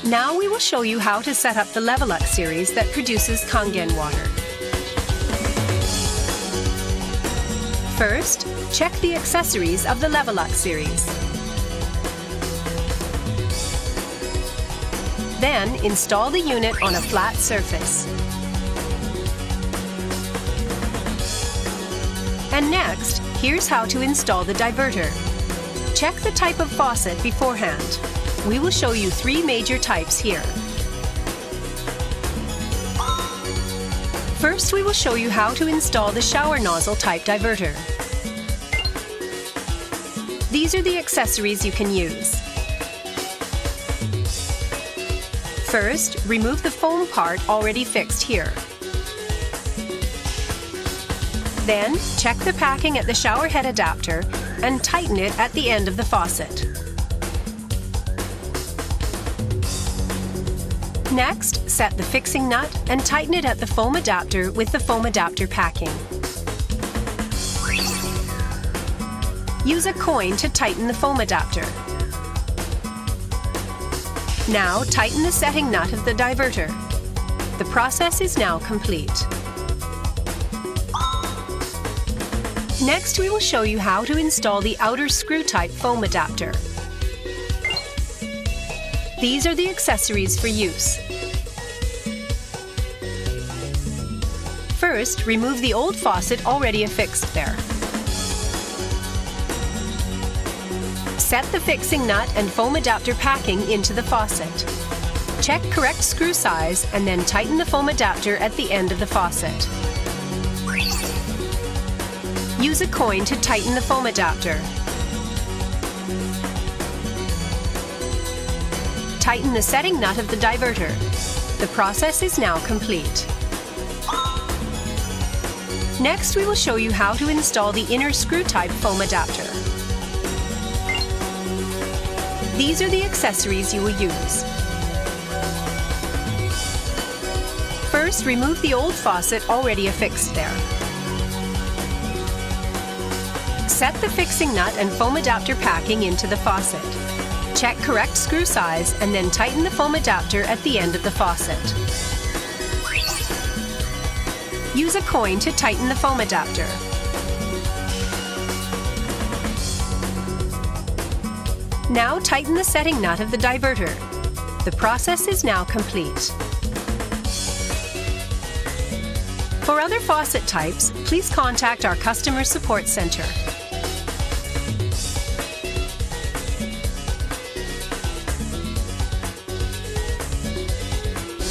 Now we will show you how to set up the 𝗪𝗧𝗪𝗧 series that produces Kangen water. First, check the accessories of the 𝗪𝗧𝗪𝗧 series. Then, install the unit on a flat surface. And next, here's how to install the diverter. Check the type of faucet beforehand. We will show you 3 major types here. First, we will show you how to install the shower nozzle type diverter. These are the accessories you can use. First, remove the foam part already fixed here. Then, check the packing at the shower head adapter and tighten it at the end of the faucet. Next, set the fixing nut and tighten it at the foam adapter with the foam adapter packing. Use a coin to tighten the foam adapter. Now, tighten the setting nut of the diverter. The process is now complete. Next, we will show you how to install the outer screw type foam adapter. These are the accessories for use. First, remove the old faucet already affixed there. Set the fixing nut and foam adapter packing into the faucet. Check correct screw size and then tighten the foam adapter at the end of the faucet. Use a coin to tighten the foam adapter. Tighten the setting nut of the diverter. The process is now complete. Next, we will show you how to install the inner screw type foam adapter. These are the accessories you will use. First, remove the old faucet already affixed there. Set the fixing nut and foam adapter packing into the faucet. Check correct screw size and then tighten the foam adapter at the end of the faucet. Use a coin to tighten the foam adapter. Now tighten the setting nut of the diverter. The process is now complete. For other faucet types, please contact our Customer Support Center.